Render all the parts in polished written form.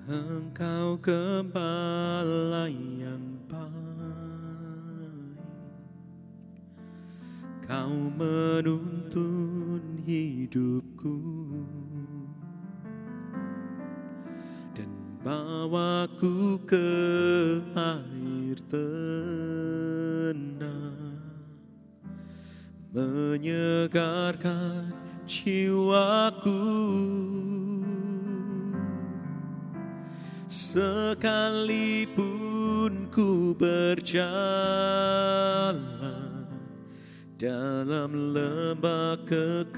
Engkau gembala yang baik, Kau menuntun hidupku dan bawaku ke air tenang, menyegarkan jiwaku. Sekalipun ku berjalan dalam lembah kekelaman,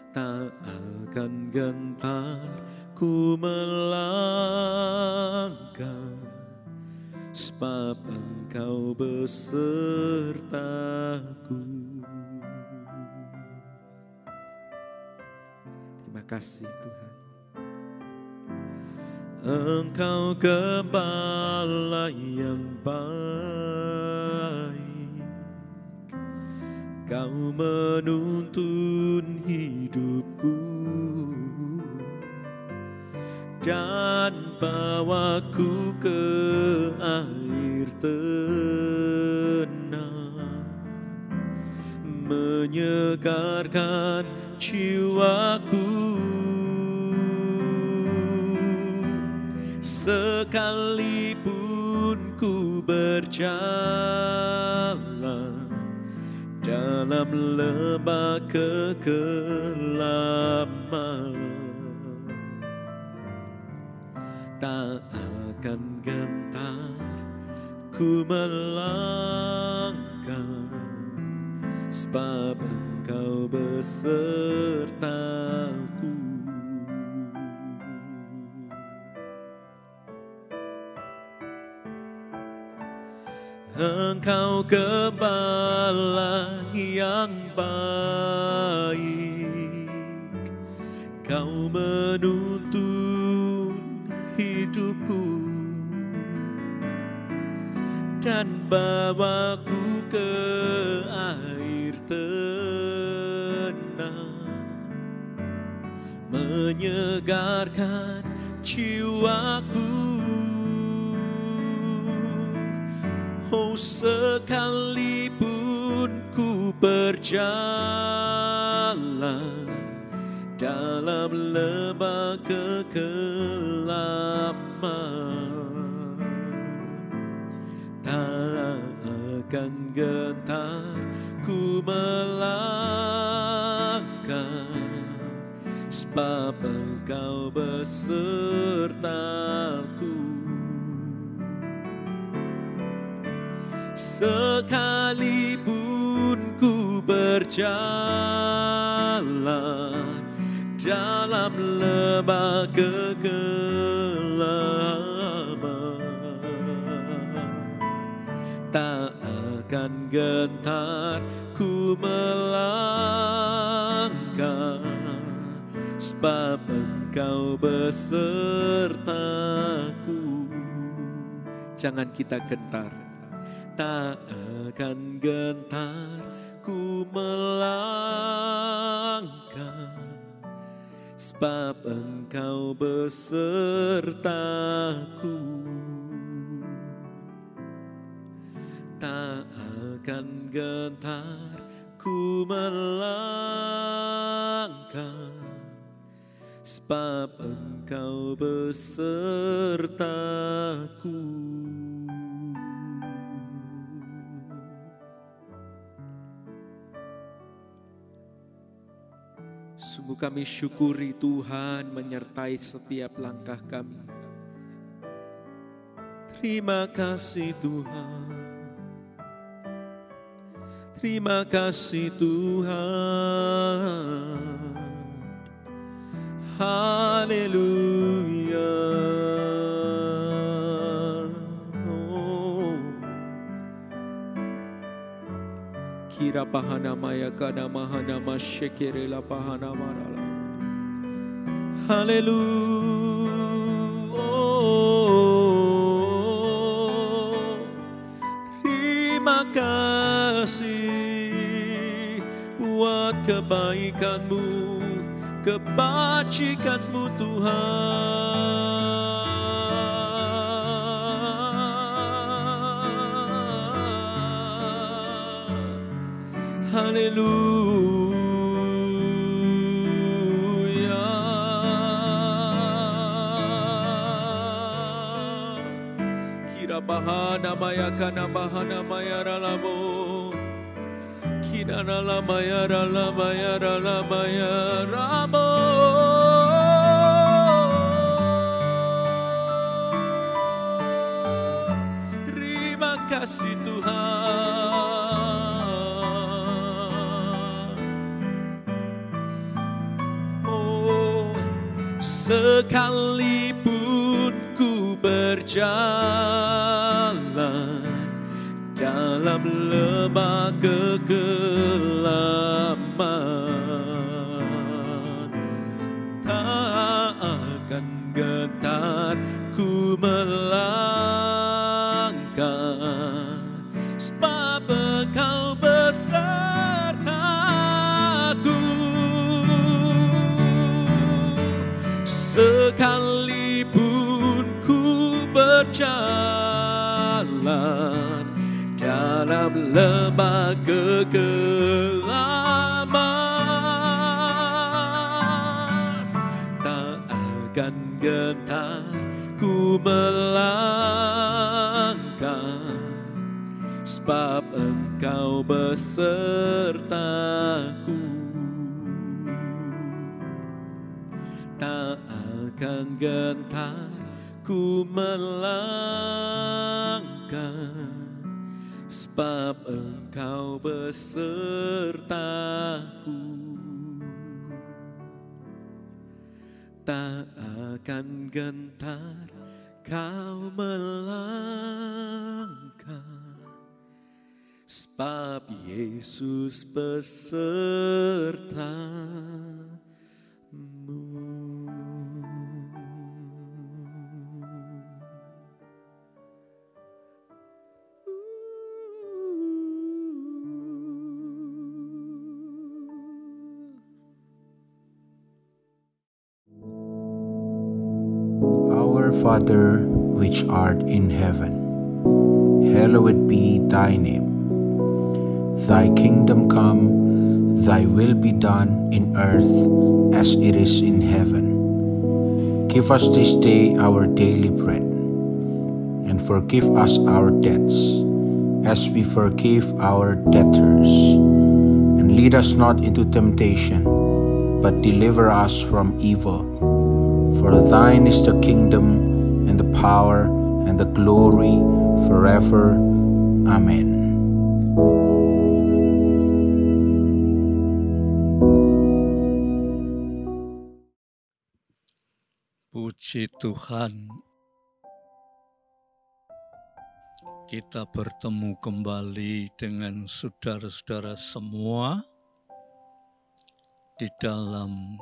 tak akan gentar ku melangkah, sebab Engkau besertaku. Terima kasih Tuhan. Engkau gembala yang baik, Kau menuntun hidupku dan bawaku ke air tenang, menyegarkan jiwaku. Sekalipun ku berjalan dalam lembah kekelaman, tak akan gentar ku melangkah, sebab Engkau besertaku. Engkau gembala yang baik, Kau menuntun hidupku dan bawaku ke air tenang, menyegarkan jiwaku. Oh, sekalipun ku berjalan dalam lembah kekelaman, tak akan gentar ku melangkah, sebab Engkau besertaku. Sekalipun ku berjalan dalam lembah kegelapan, tak akan gentar ku melangkah, sebab Engkau besertaku. Jangan kita gentar. Tak akan gentar ku melangkah, sebab Engkau besertaku. Tak akan gentar ku melangkah, sebab Engkau besertaku. Sungguh kami syukuri Tuhan menyertai setiap langkah kami. Terima kasih Tuhan. Terima kasih Tuhan. Haleluya. Kira pahana maya kana mahana masyekere la pahana marala. Haleluya. Terima kasih buat kebaikan-Mu. kebajikan-Mu Tuhan. Haleluya. Kira bahana maya kana bahana maya ralamo. Kira ralamaya ralamaya ralamaya ramo. Terima kasih Tuhan. Oh, sekalipun ku berjalan dalam lembah kegelapan, tak akan gentar ku melangkah, sebab Engkau besertaku. Sekalipun ku berjalan dalam lembah kegelapan, tak akan gentar ku melangkah, sebab Engkau besertaku. Tak akan gentar ku melangkah, sebab Engkau besertaku. Tak akan gentar kau melangkah, sebab Yesus besertamu. Our Father, which art in heaven, hallowed be thy name. Thy kingdom come, thy will be done in earth as it is in heaven. Give us this day our daily bread, and forgive us our debts, as we forgive our debtors. And lead us not into temptation, but deliver us from evil. For thine is the kingdom, and the power, and the glory, forever. Amen. Puji Tuhan, kita bertemu kembali dengan saudara-saudara semua di dalam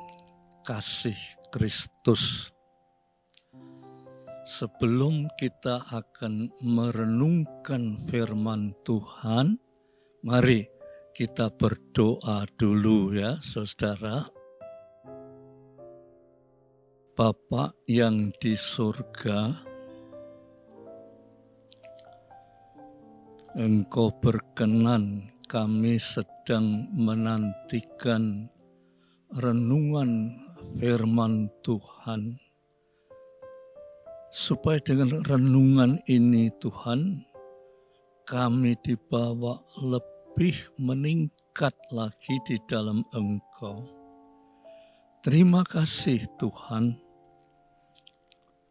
kasih Kristus. Sebelum kita akan merenungkan firman Tuhan, mari kita berdoa dulu ya saudara. Bapa yang di surga, Engkau berkenan kami sedang menantikan renungan firman Tuhan. Supaya dengan renungan ini Tuhan, kami dibawa lebih meningkat lagi di dalam Engkau. Terima kasih Tuhan.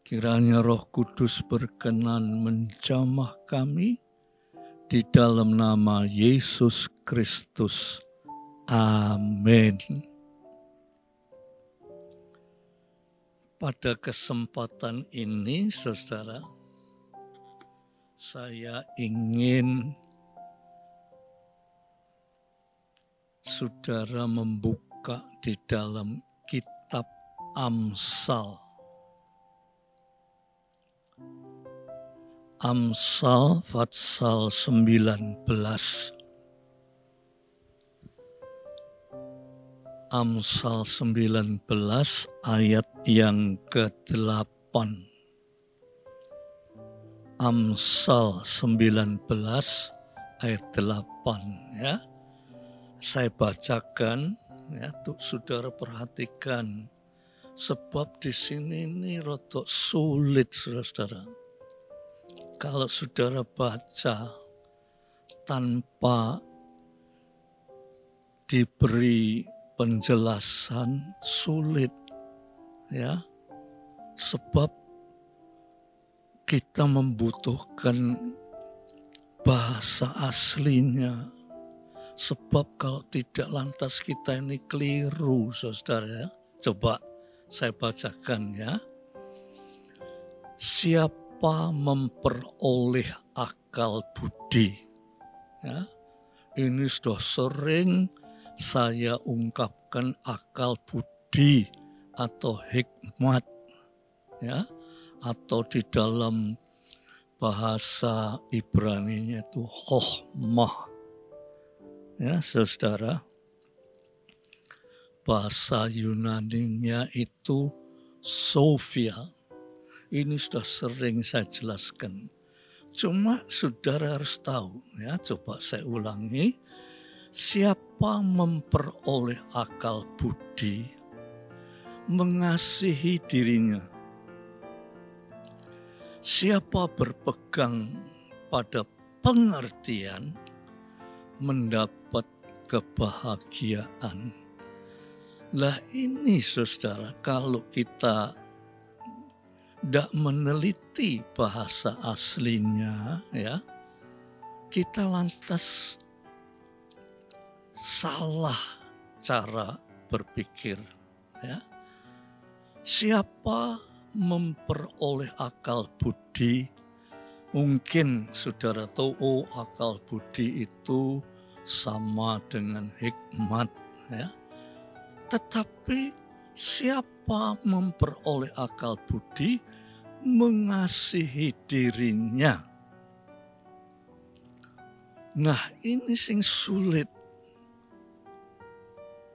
Kiranya Roh Kudus berkenan menjamah kami di dalam nama Yesus Kristus. Amin. Pada kesempatan ini, saudara, saya ingin saudara membuka di dalam kitab Amsal. Amsal pasal 19. Amsal 19 ayat yang ke-8. Amsal 19 ayat 8 ya. Saya bacakan ya, tuh saudara perhatikan. Sebab di sini ini rodok sulit saudara. Kalau saudara baca tanpa diberi penjelasan sulit ya, sebab kita membutuhkan bahasa aslinya, sebab kalau tidak lantas kita ini keliru saudara. Coba saya bacakan ya. Siapa memperoleh akal budi ya, ini sudah sering saya ungkapkan akal budi atau hikmat ya, atau di dalam bahasa Ibrani-nya itu chokhmah ya saudara. Bahasa Yunani-nya itu Sophia. Ini sudah sering saya jelaskan. Cuma saudara harus tahu ya, coba saya ulangi. Siapa memperoleh akal budi, mengasihi dirinya. Siapa berpegang pada pengertian, mendapat kebahagiaan. Lah ini saudara, kalau kita tidak meneliti bahasa aslinya ya, kita lantas salah cara berpikir ya. Siapa memperoleh akal budi, mungkin saudara tahu, oh akal budi itu sama dengan hikmat ya. Tetapi siapa memperoleh akal budi, mengasihi dirinya. Nah ini sing sulit.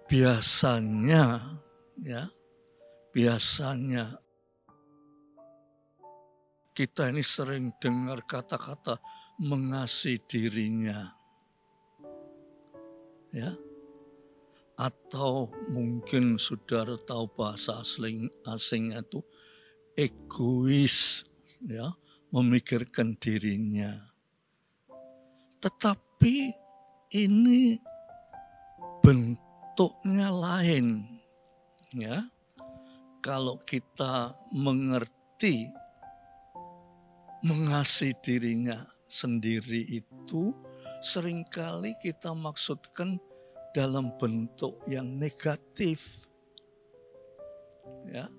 Biasanya kita ini sering dengar kata-kata mengasihi dirinya ya, atau mungkin saudara tahu bahasa asingnya itu egois ya, memikirkan dirinya. Tetapi ini bentuknya lain ya. Kalau kita mengerti mengasihi dirinya sendiri itu seringkali kita maksudkan dalam bentuk yang negatif ya.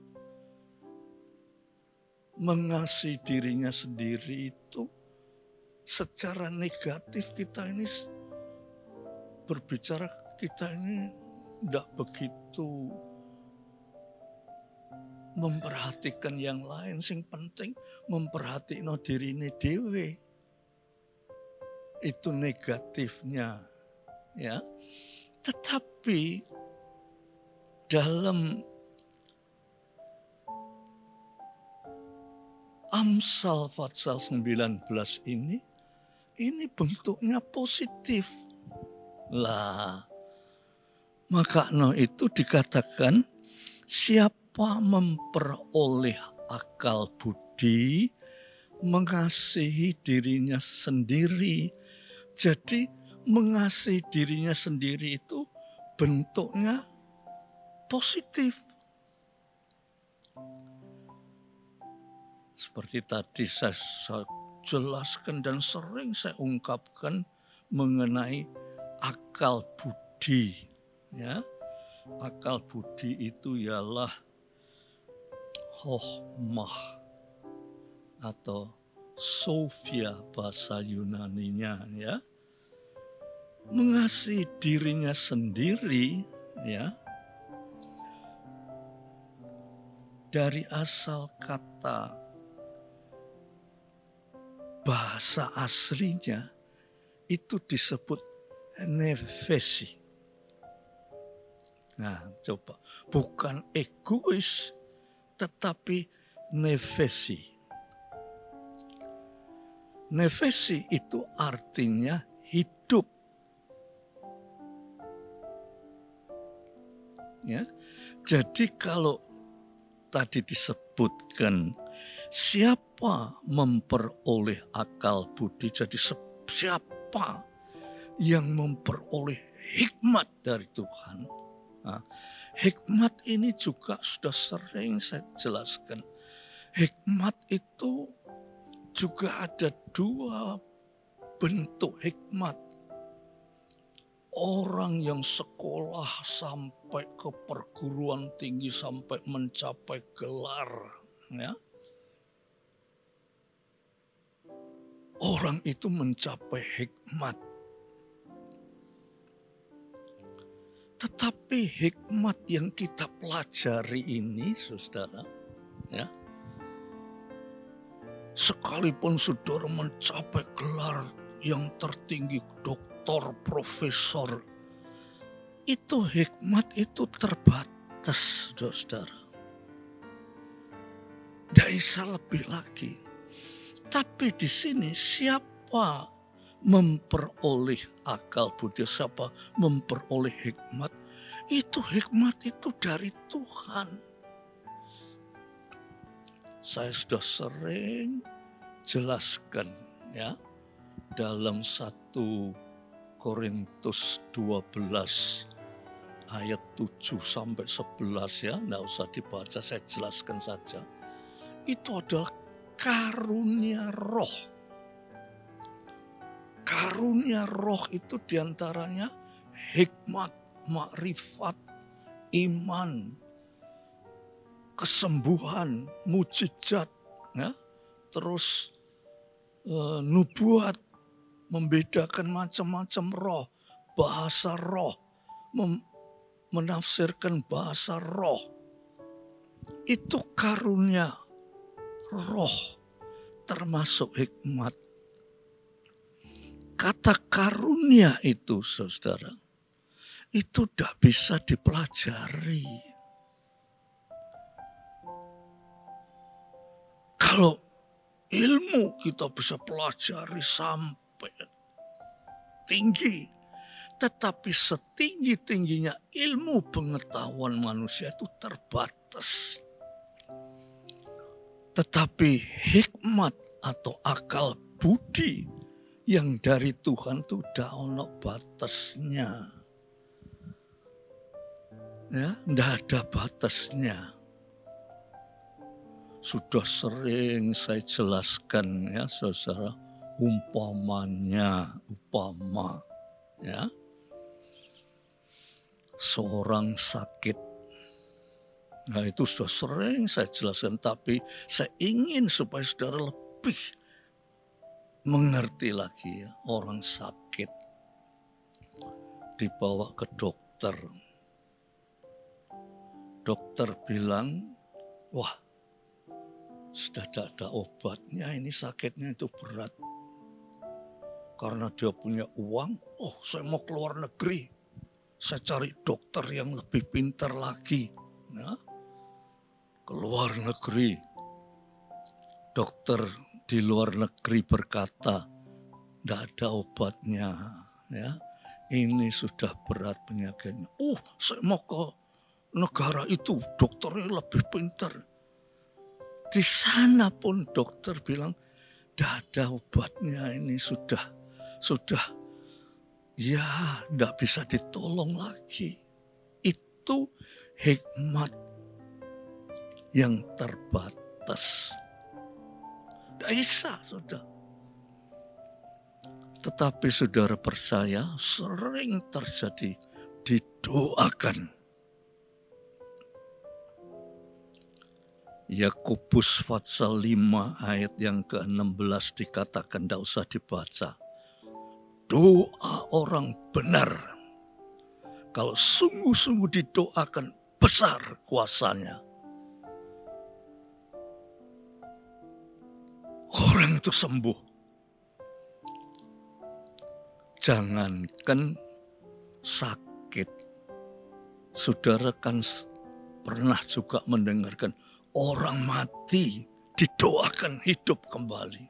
Mengasihi dirinya sendiri itu secara negatif kita ini berbicara, kita ini tidak begitu memperhatikan yang lain, sing penting memperhatikan diri ini dewe. Itu negatifnya ya. Tetapi dalam Amsal pasal 19 ini bentuknya positif. Lah, maka itu dikatakan siapa memperoleh akal budi, mengasihi dirinya sendiri. Jadi mengasihi dirinya sendiri itu bentuknya positif. Seperti tadi saya jelaskan dan sering saya ungkapkan mengenai akal budi ya. Akal budi itu ialah chokhmah atau Sophia bahasa Yunaninya ya. Mengasihi dirinya sendiri ya. Dari asal kata bahasa aslinya itu disebut nefesi. Nah, coba. Bukan egois, tetapi nefesi. Nefesi itu artinya hidup. Ya. Jadi kalau tadi disebutkan siapa memperoleh akal budi, jadi siapa yang memperoleh hikmat dari Tuhan. Nah, hikmat ini juga sudah sering saya jelaskan. Hikmat itu juga ada dua bentuk hikmat. Orang yang sekolah sampai ke perguruan tinggi, sampai mencapai gelar, ya. Orang itu mencapai hikmat. Tetapi hikmat yang kita pelajari ini, saudara, ya, sekalipun saudara mencapai gelar yang tertinggi, doktor, profesor, itu hikmat itu terbatas, saudara. Tidak bisa lebih lagi. Tapi di sini siapa memperoleh akal budi, siapa memperoleh hikmat, itu hikmat itu dari Tuhan. Saya sudah sering jelaskan, ya, dalam 1 Korintus 12 ayat 7 sampai 11, ya, enggak usah dibaca, saya jelaskan saja. Itu adalah karunia roh. Karunia roh itu diantaranya hikmat, makrifat, iman, kesembuhan, mujizat, ya, terus nubuat, membedakan macam-macam roh, bahasa roh, menafsirkan bahasa roh. Itu karunia roh, termasuk hikmat. Kata karunia itu, saudara, itu tidak bisa dipelajari. Kalau ilmu kita bisa pelajari sampai tinggi, tetapi setinggi-tingginya ilmu pengetahuan manusia itu terbatas. Tetapi hikmat atau akal budi yang dari Tuhan itu udah ono batasnya. Ya, tidak ada batasnya. Sudah sering saya jelaskan, ya, saudara, umpamanya, ya, seorang sakit. Nah, itu sudah sering saya jelaskan, tapi saya ingin supaya saudara lebih mengerti lagi, ya. Orang sakit dibawa ke dokter. Dokter bilang, wah, sudah tidak ada obatnya, ini sakitnya itu berat. Karena dia punya uang, oh saya mau keluar negeri. Saya cari dokter yang lebih pintar lagi. Ya. Keluar negeri, dokter di luar negeri berkata, tidak ada obatnya, ya. Ini sudah berat penyakitnya. Saya mau ke negara itu, dokternya lebih pintar. Di sana pun dokter bilang, tidak ada obatnya, ini sudah, ya, tidak bisa ditolong lagi. Itu hikmat yang terbatas. Tidak bisa, saudara. Tetapi saudara percaya sering terjadi, didoakan. Yakobus pasal 5 ayat yang ke-16 dikatakan, tidak usah dibaca. Doa orang benar, kalau sungguh-sungguh didoakan, besar kuasanya. Orang itu sembuh. Jangankan sakit, Saudara kan pernah juga mendengarkan orang mati didoakan hidup kembali.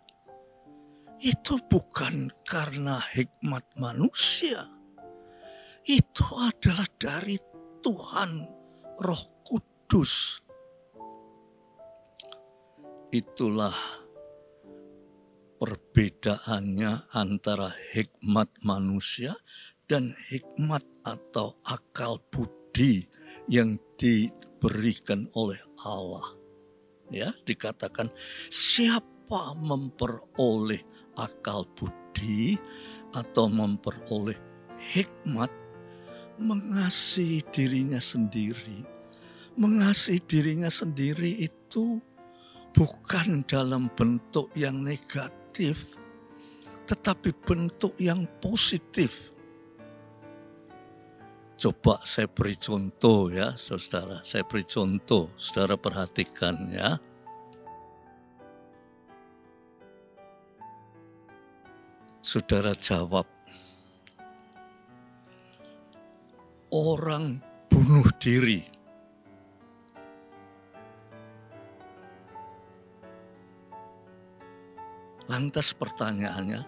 Itu bukan karena hikmat manusia. Itu adalah dari Tuhan Roh Kudus. Itulah perbedaannya antara hikmat manusia dan hikmat atau akal budi yang diberikan oleh Allah. Ya, dikatakan siapa memperoleh akal budi atau memperoleh hikmat, mengasihi dirinya sendiri. Mengasihi dirinya sendiri itu bukan dalam bentuk yang negatif, tetapi bentuk yang positif. Coba saya beri contoh ya, saudara. Saya beri contoh, saudara perhatikan ya. Saudara jawab, orang bunuh diri. Lantas pertanyaannya,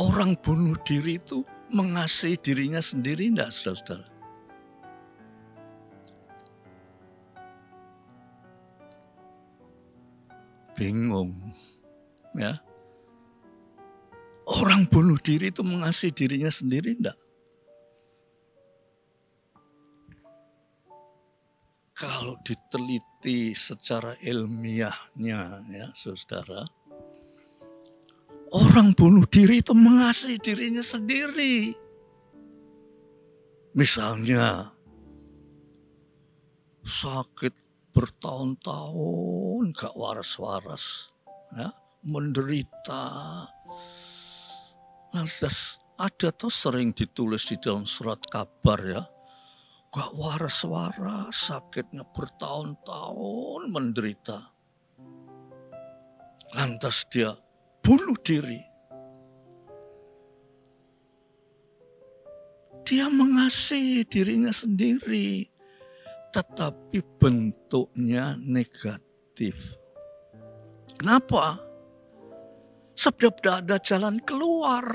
orang bunuh diri itu mengasihi dirinya sendiri enggak, saudara? Bingung, ya. Orang bunuh diri itu mengasihi dirinya sendiri enggak? Kalau diteliti secara ilmiahnya, ya, saudara, orang bunuh diri itu mengasihi dirinya sendiri. Misalnya, sakit bertahun-tahun gak waras-waras, ya, menderita. Lantas ada tuh sering ditulis di dalam surat kabar ya, gak waras-waras, sakitnya bertahun-tahun menderita. Lantas dia bunuh diri. Dia mengasihi dirinya sendiri, tetapi bentuknya negatif. Kenapa? Sebab tidak ada jalan keluar.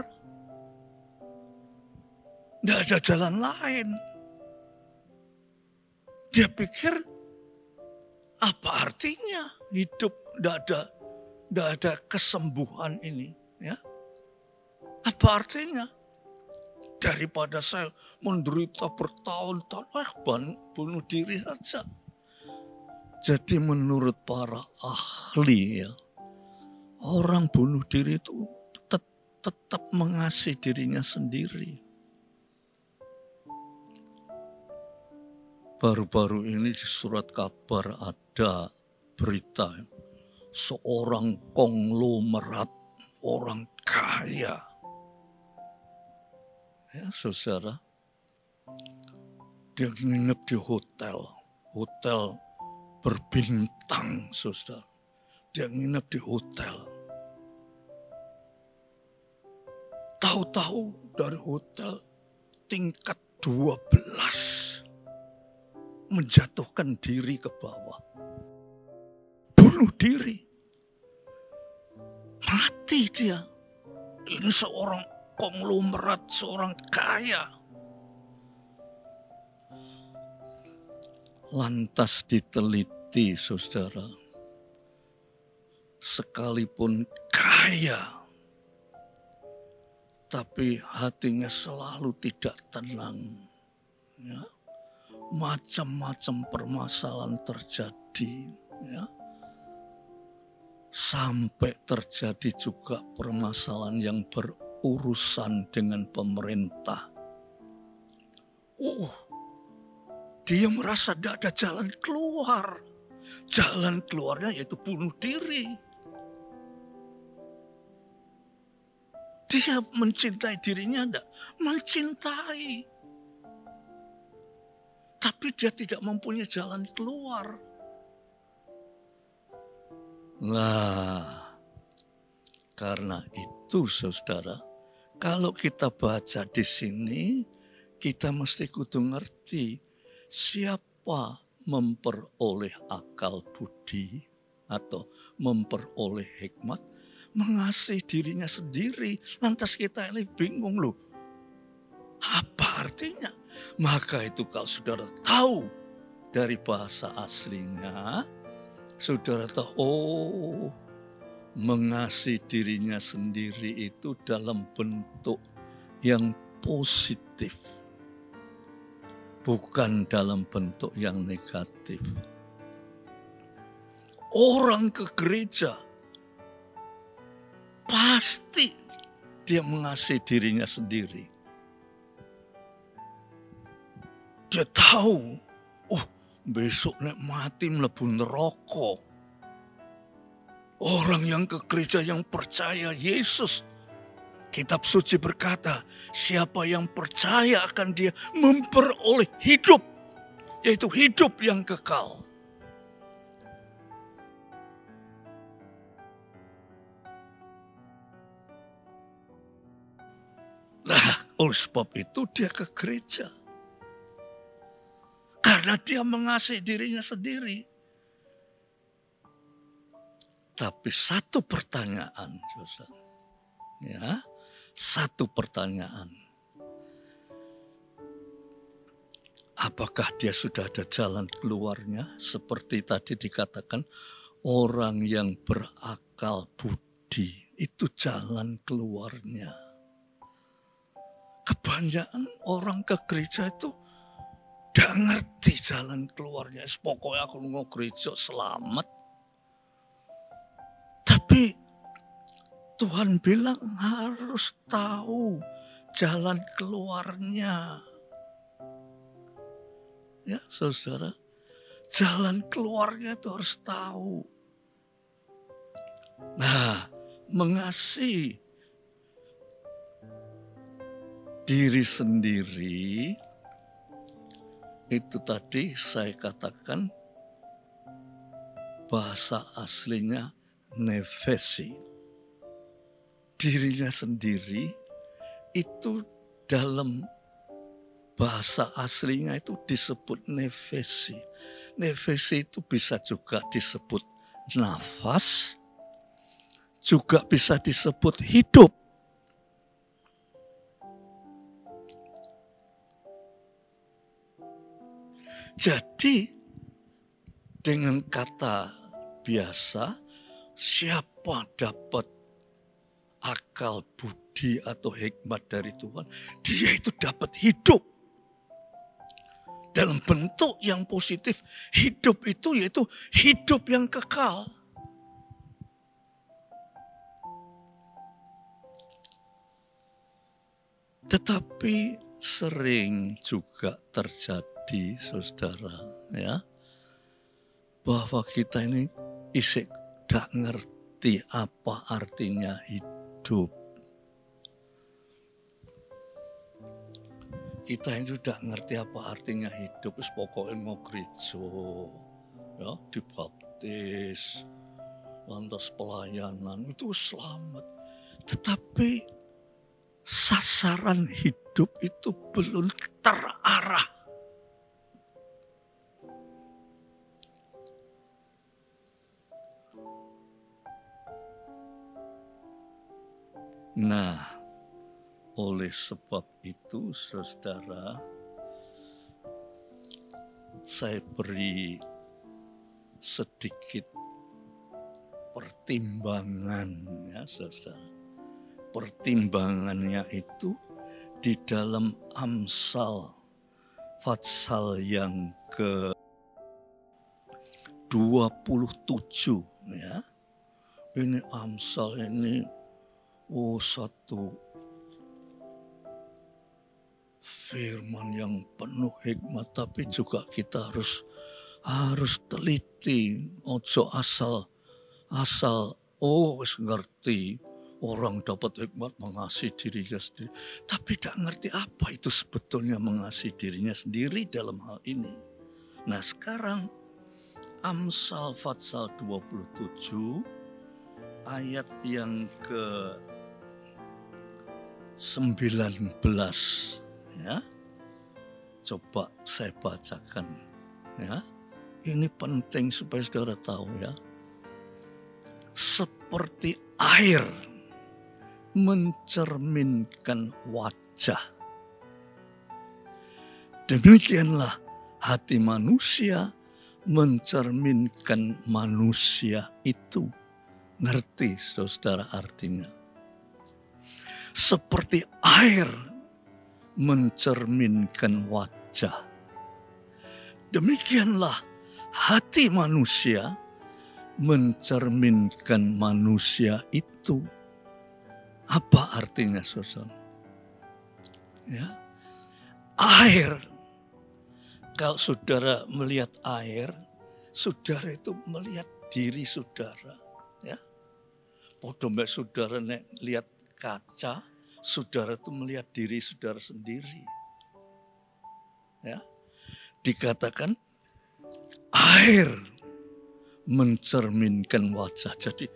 Tidak ada jalan lain. Dia pikir, apa artinya hidup tidak ada kesembuhan ini? Ya? Apa artinya? Daripada saya menderita bertahun-tahun, bunuh diri saja. Jadi menurut para ahli, ya, orang bunuh diri itu tetap mengasihi dirinya sendiri. Baru-baru ini di surat kabar ada berita seorang konglomerat, orang kaya. Ya, saudara, dia nginep di hotel berbintang, saudara. Dia nginep di hotel. Tahu-tahu dari hotel tingkat 12 menjatuhkan diri ke bawah. Bunuh diri. Mati dia. Ini seorang konglomerat, seorang kaya. Lantas diteliti, saudara. Sekalipun kaya, tapi hatinya selalu tidak tenang. Ya. Macam-macam permasalahan terjadi. Ya. Sampai terjadi juga permasalahan yang berurusan dengan pemerintah. Dia merasa tidak ada jalan keluar. Jalan keluarnya yaitu bunuh diri. Dia mencintai dirinya enggak? Mencintai. Tapi dia tidak mempunyai jalan keluar. Nah, karena itu saudara, kalau kita baca di sini, kita mesti kudu ngerti Siapa memperoleh akal budi atau memperoleh hikmat? Mengasihi dirinya sendiri. Lantas kita ini bingung loh. Apa artinya? Maka itu kalau saudara tahu dari bahasa aslinya, saudara tahu, oh, mengasihi dirinya sendiri itu dalam bentuk yang positif. Bukan dalam bentuk yang negatif. Orang ke gereja, pasti dia mengasihi dirinya sendiri. Dia tahu, oh besok nek mati mlebu neraka. Orang yang ke gereja yang percaya Yesus, Kitab Suci berkata, siapa yang percaya akan dia memperoleh hidup, yaitu hidup yang kekal. Nah, oleh sebab itu dia ke gereja. Karena dia mengasihi dirinya sendiri. Tapi satu pertanyaan, saudara. Ya, satu pertanyaan. Apakah dia sudah ada jalan keluarnya? Seperti tadi dikatakan, orang yang berakal budi, itu jalan keluarnya. Kebanyakan orang ke gereja itu gak ngerti jalan keluarnya. Pokoknya aku mau gereja selamat. Tapi Tuhan bilang harus tahu jalan keluarnya. Ya saudara, jalan keluarnya itu harus tahu. Nah, mengasihi diri sendiri itu tadi saya katakan bahasa aslinya nefesi. Dirinya sendiri itu dalam bahasa aslinya itu disebut nefesi. Nefesi itu bisa juga disebut nafas, juga bisa disebut hidup. Jadi dengan kata biasa, siapa dapat akal budi atau hikmat dari Tuhan, dia itu dapat hidup. Dalam bentuk yang positif, hidup itu yaitu hidup yang kekal. Tetapi sering juga terjadi, saudara, ya, bahwa kita ini isik gak ngerti apa artinya hidup. Kita ini sudah ngerti apa artinya hidup, pokoknya mau gereja, ya, dibaptis, lantas pelayanan, itu selamat. Tetapi sasaran hidup itu belum terarah. Nah, oleh sebab itu, saudara, saya beri sedikit pertimbangan, ya, saudara. Pertimbangannya itu di dalam Amsal pasal yang ke-27, ya. Ini Amsal ini satu firman yang penuh hikmat, tapi juga kita harus teliti. Ojo asal wis ngerti orang dapat hikmat mengasihi dirinya sendiri, tapi tidak ngerti apa itu sebetulnya mengasihi dirinya sendiri dalam hal ini. Nah, sekarang Amsal pasal 27 ayat yang ke-19, ya. Coba saya bacakan ya. Ini penting supaya saudara tahu ya. Seperti air mencerminkan wajah, demikianlah hati manusia mencerminkan manusia itu. Ngerti saudara artinya? Seperti air mencerminkan wajah, demikianlah hati manusia mencerminkan manusia itu. Apa artinya saudara? Ya, air. Kalau saudara melihat air, saudara itu melihat diri saudara. Ya, podo mbak saudara nek lihat kaca, saudara itu melihat diri saudara sendiri. Ya, dikatakan air mencerminkan wajah. Jadi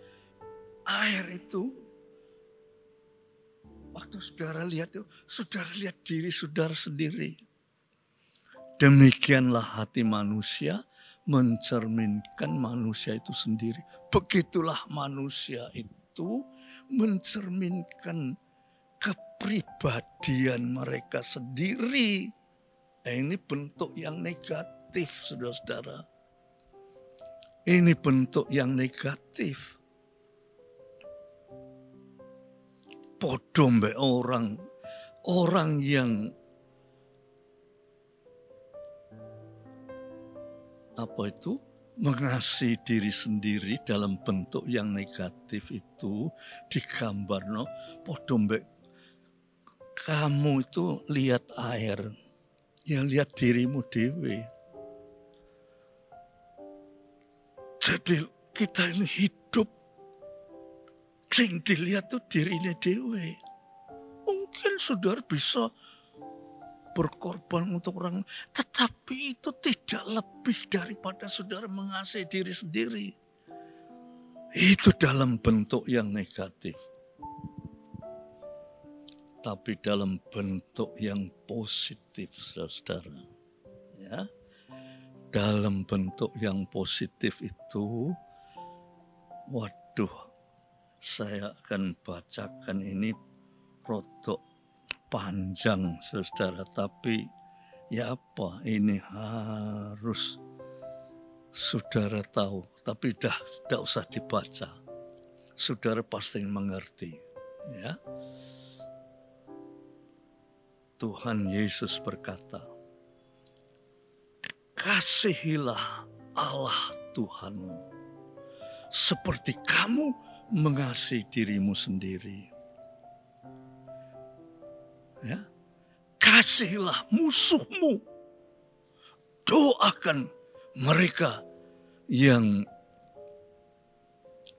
air itu waktu saudara lihat itu, saudara lihat diri saudara sendiri. Demikianlah hati manusia mencerminkan manusia itu sendiri. Begitulah manusia itu mencerminkan kepribadian mereka sendiri. Ini bentuk yang negatif, saudara-saudara. Ini bentuk yang negatif. Podo mbek orang yang mengasihi diri sendiri dalam bentuk yang negatif itu digambarno podo mbek kamu itu lihat air, ya lihat dirimu dewe. Jadi kita ini hidup, sing dilihat tuh dirinya dewe. Mungkin saudara bisa berkorban untuk orang, tetapi itu tidak lebih daripada saudara mengasihi diri sendiri. Itu dalam bentuk yang negatif. Tapi dalam bentuk yang positif, saudara. Ya. Dalam bentuk yang positif itu, waduh, saya akan bacakan ini rodok panjang, saudara. Tapi ya apa, ini harus saudara tahu. Tapi tidak usah dibaca. Saudara pasti mengerti. Ya. Tuhan Yesus berkata, kasihilah Allah Tuhanmu seperti kamu mengasihi dirimu sendiri. Ya. Kasihilah musuhmu. Doakan mereka yang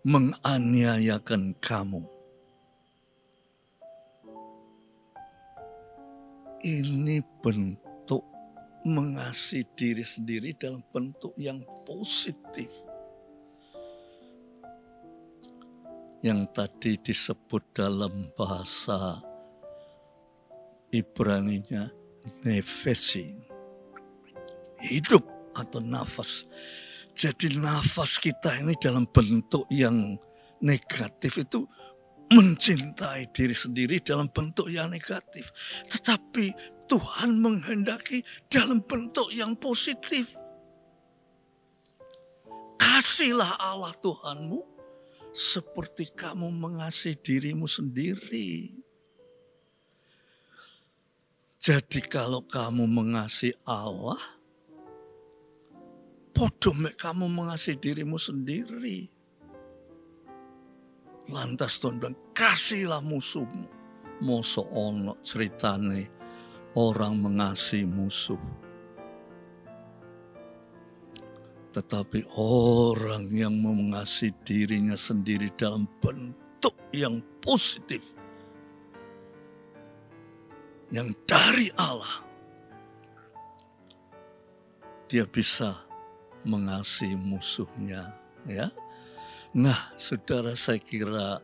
menganiayakan kamu. Ini bentuk mengasihi diri sendiri dalam bentuk yang positif. Yang tadi disebut dalam bahasa Ibraninya nefesi. Hidup atau nafas. Jadi nafas kita ini dalam bentuk yang negatif itu mencintai diri sendiri dalam bentuk yang negatif. Tetapi Tuhan menghendaki dalam bentuk yang positif. Kasihlah Allah Tuhanmu seperti kamu mengasihi dirimu sendiri. Jadi kalau kamu mengasihi Allah, podo mek kamu mengasihi dirimu sendiri. Lantas Tuhan bilang, kasihlah musuhmu. Mosok ono ceritane orang mengasihi musuh. Tetapi orang yang mengasihi dirinya sendiri dalam bentuk yang positif, yang dari Allah, dia bisa mengasihi musuhnya. Ya. Nah, saudara, saya kira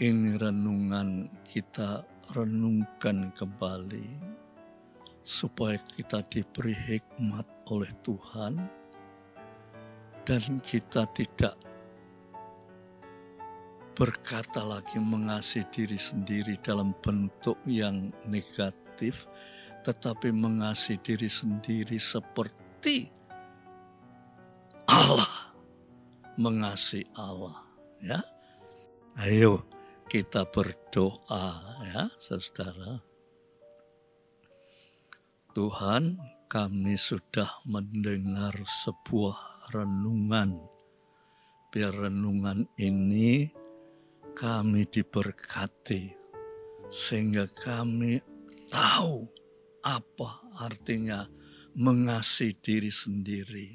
ini renungan kita renungkan kembali. supaya kita diberi hikmat oleh Tuhan dan kita tidak berkata lagi mengasihi diri sendiri dalam bentuk yang negatif, tetapi mengasihi diri sendiri seperti Allah mengasihi Allah. Ya, ayo kita berdoa ya saudara. Tuhan, kami sudah mendengar sebuah renungan. Biar renungan ini kami diberkati sehingga kami tahu apa artinya mengasihi diri sendiri.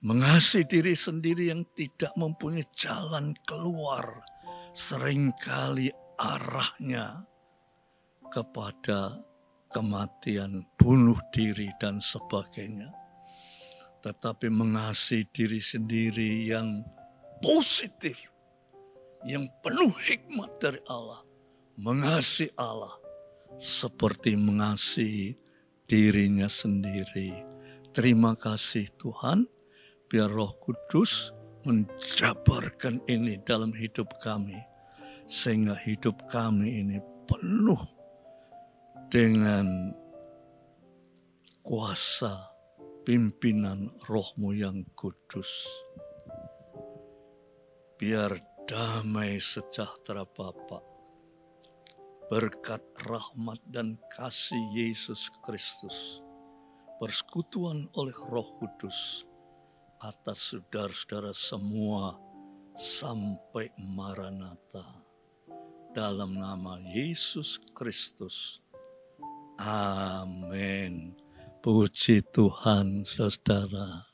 Mengasihi diri sendiri yang tidak mempunyai jalan keluar, seringkali arahnya kepada kematian, bunuh diri dan sebagainya. Tetapi mengasihi diri sendiri yang positif, yang penuh hikmat dari Allah. Mengasihi Allah seperti mengasihi dirinya sendiri. Terima kasih Tuhan, biar Roh Kudus menjabarkan ini dalam hidup kami. Sehingga hidup kami ini penuh dengan kuasa pimpinan Roh-Mu yang kudus. Biar damai sejahtera Bapa, berkat rahmat dan kasih Yesus Kristus, persekutuan oleh Roh Kudus atas saudara-saudara semua sampai Maranatha. Dalam nama Yesus Kristus. Amin. Puji Tuhan saudara.